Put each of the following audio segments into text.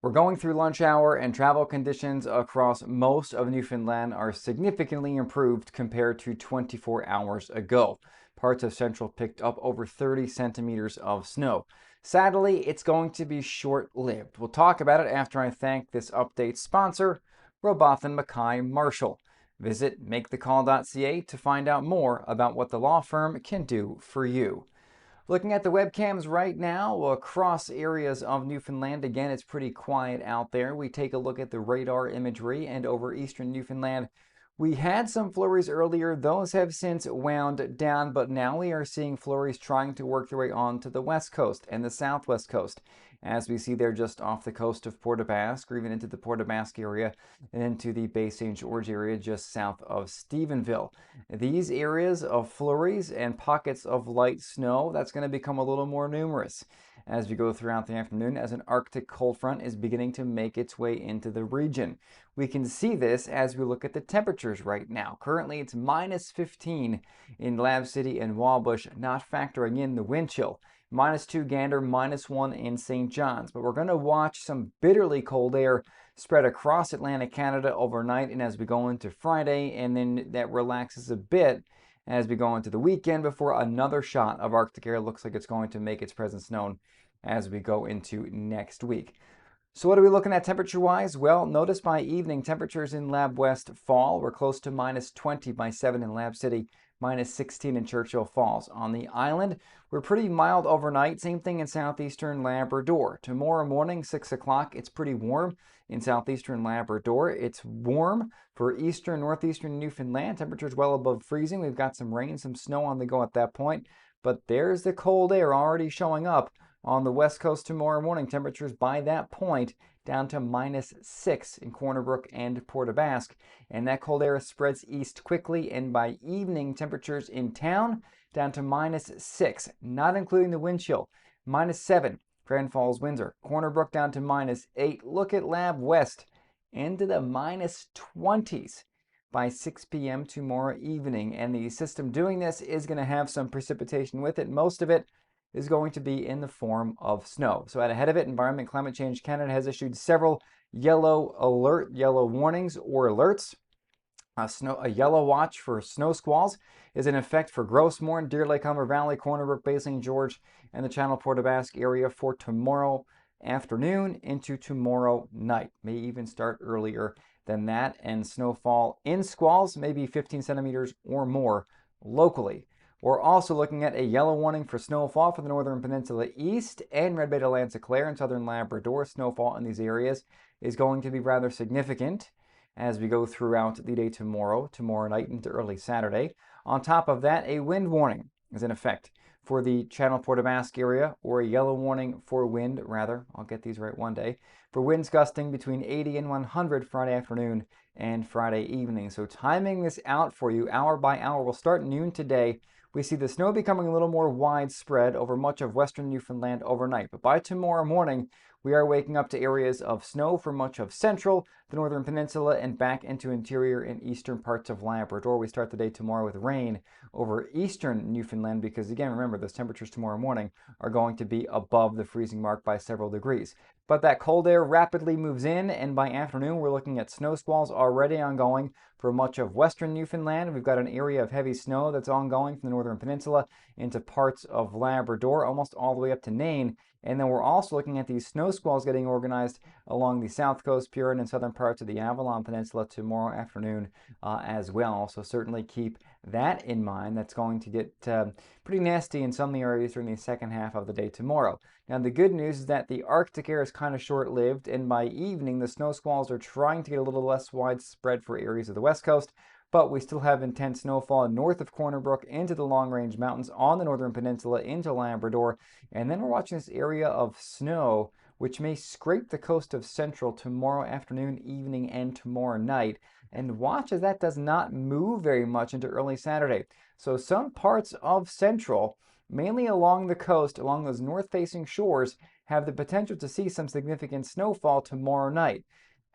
We're going through lunch hour, and travel conditions across most of Newfoundland are significantly improved compared to 24 hours ago. Parts of Central picked up over 30 centimeters of snow. Sadly, it's going to be short-lived. We'll talk about it after I thank this update sponsor, Robotham Mackay Marshall. Visit makethecall.ca to find out more about what the law firm can do for you. Looking at the webcams right now across areas of Newfoundland, again, it's pretty quiet out there. We take a look at the radar imagery, and over eastern Newfoundland, we had some flurries earlier. Those have since wound down, but now we are seeing flurries trying to work their way onto the west coast and the southwest coast. As we see there just off the coast of Port aux Basques, or even into the Port aux Basques area and into the Bay St. George area just south of Stephenville. These areas of flurries and pockets of light snow, that's going to become a little more numerous as we go throughout the afternoon as an Arctic cold front is beginning to make its way into the region. We can see this as we look at the temperatures right now. Currently it's minus 15 in Lab City and Wabush, not factoring in the wind chill. Minus 2 Gander, minus 1 in St. John's. But we're going to watch some bitterly cold air spread across Atlantic Canada overnight and as we go into Friday, and then that relaxes a bit as we go into the weekend before another shot of Arctic air looks like it's going to make its presence known as we go into next week. So what are we looking at temperature-wise? Well, notice by evening, temperatures in Lab West fall. We're close to minus 20 by 7 in Lab City, minus 16 in Churchill Falls. On the island, we're pretty mild overnight. Same thing in southeastern Labrador. Tomorrow morning, 6 o'clock, it's pretty warm in southeastern Labrador. It's warm for eastern, northeastern Newfoundland. Temperatures well above freezing. We've got some rain, some snow on the go at that point. But there's the cold air already showing up on the west coast tomorrow morning. Temperatures by that point down to minus 6 in Corner Brook and Port aux Basques. And that cold air spreads east quickly, and by evening, temperatures in town down to minus 6, not including the wind chill. Minus 7, Grand Falls, Windsor. Corner Brook down to minus 8. Look at Lab West into the minus 20s by 6 p.m. tomorrow evening. And the system doing this is going to have some precipitation with it. Most of it is going to be in the form of snow. So ahead of it, Environment Climate Change Canada has issued several yellow warnings or alerts. A yellow watch for snow squalls is in effect for Gross Mourne, Deer Lake, Humber Valley, Corner Brook, Bay St. George, and the Channel Port aux Basques area for tomorrow afternoon into tomorrow night. May even start earlier than that, and snowfall in squalls may be 15 centimeters or more locally. We're also looking at a yellow warning for snowfall for the Northern Peninsula East and Red Bay to Lanse-Claire and Southern Labrador. Snowfall in these areas is going to be rather significant as we go throughout the day tomorrow night into early Saturday. On top of that, a wind warning is in effect for the Channel Port aux Basques area, or a yellow warning for wind, rather, I'll get these right one day, for winds gusting between 80 and 100 Friday afternoon and Friday evening. So timing this out for you hour by hour. We'll start noon today. We see the snow becoming a little more widespread over much of western Newfoundland overnight. But by tomorrow morning, we are waking up to areas of snow for much of central, the northern peninsula, and back into interior and eastern parts of Labrador. We start the day tomorrow with rain over eastern Newfoundland because, again, remember, those temperatures tomorrow morning are going to be above the freezing mark by several degrees. But that cold air rapidly moves in, and by afternoon, we're looking at snow squalls already ongoing for much of western Newfoundland. We've got an area of heavy snow that's ongoing from the northern peninsula into parts of Labrador, almost all the way up to Nain. And then we're also looking at these snow squalls getting organized along the south coast, Huron, and southern parts of the Avalon Peninsula tomorrow afternoon as well. So certainly keep that in mind. That's going to get pretty nasty in some areas during the second half of the day tomorrow. Now, the good news is that the Arctic air is kind of short-lived, and by evening, the snow squalls are trying to get a little less widespread for areas of the west coast, but we still have intense snowfall north of Corner Brook into the Long Range Mountains on the northern peninsula into Labrador, and then we're watching this area of snow which may scrape the coast of central tomorrow afternoon, evening, and tomorrow night. And watch as that does not move very much into early Saturday. So some parts of central, mainly along the coast, along those north-facing shores, have the potential to see some significant snowfall tomorrow night.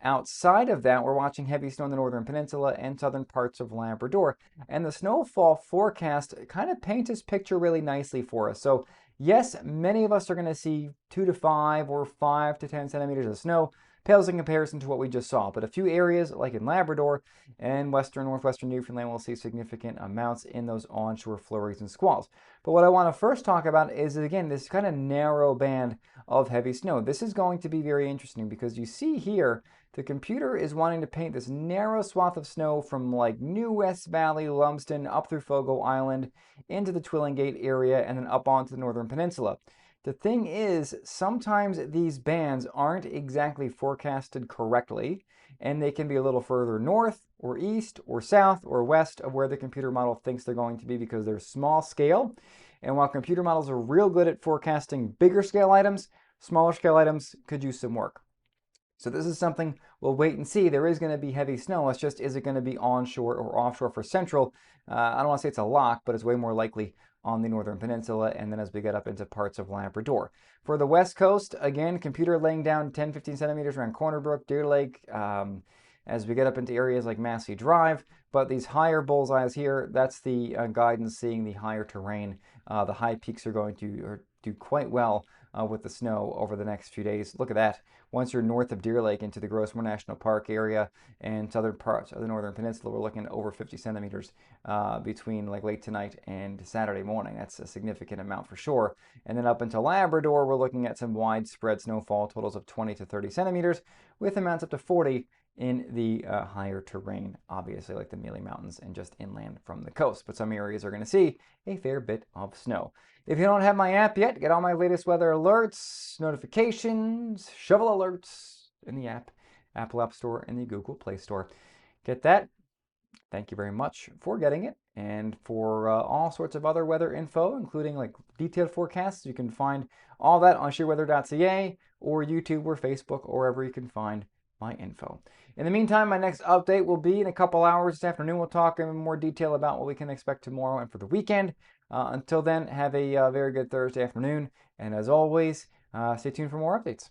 Outside of that, we're watching heavy snow in the northern peninsula and southern parts of Labrador. And the snowfall forecast kind of paints this picture really nicely for us. So Yes, many of us are going to see 2 to 5 or 5 to 10 centimeters of snow, pales in comparison to what we just saw. But a few areas, like in Labrador and northwestern Newfoundland, will see significant amounts in those onshore flurries and squalls. But what I want to first talk about is, again, this kind of narrow band of heavy snow. This is going to be very interesting because you see here, the computer is wanting to paint this narrow swath of snow from like New West Valley, Lumsden, up through Fogo Island, into the Twillingate area, and then up onto the Northern Peninsula. The thing is, sometimes these bands aren't exactly forecasted correctly, and they can be a little further north or east or south or west of where the computer model thinks they're going to be because they're small scale. And while computer models are real good at forecasting bigger scale items, smaller scale items could use some work. So this is something we'll wait and see. There is going to be heavy snow. It's just, is it going to be onshore or offshore for central? I don't want to say it's a lock, but it's way more likely on the Northern Peninsula, and then as we get up into parts of Labrador. For the west coast, again, computer laying down 10-15 centimeters around Corner Brook, Deer Lake, as we get up into areas like Massey Drive. But these higher bullseyes here, that's the guidance seeing the higher terrain. The high peaks are going to do quite well with the snow over the next few days. Look at that. Once you're north of Deer Lake into the Grossmore National Park area and southern parts of the Northern Peninsula, we're looking at over 50 centimeters between like late tonight and Saturday morning. That's a significant amount for sure. And then up into Labrador, we're looking at some widespread snowfall, totals of 20 to 30 centimeters, with amounts up to 40 in the higher terrain, obviously like the Mealy Mountains and just inland from the coast. But some areas are going to see a fair bit of snow. If you don't have my app yet, get all my latest weather alerts, notifications, shovel alerts in the app, Apple App Store and the Google Play Store. Get that. Thank you very much for getting it. And for all sorts of other weather info, including like detailed forecasts, you can find all that on sheerweather.ca or YouTube or Facebook or wherever you can find my info. In the meantime, my next update will be in a couple hours this afternoon. We'll talk in more detail about what we can expect tomorrow and for the weekend. Until then, have a very good Thursday afternoon. And as always, stay tuned for more updates.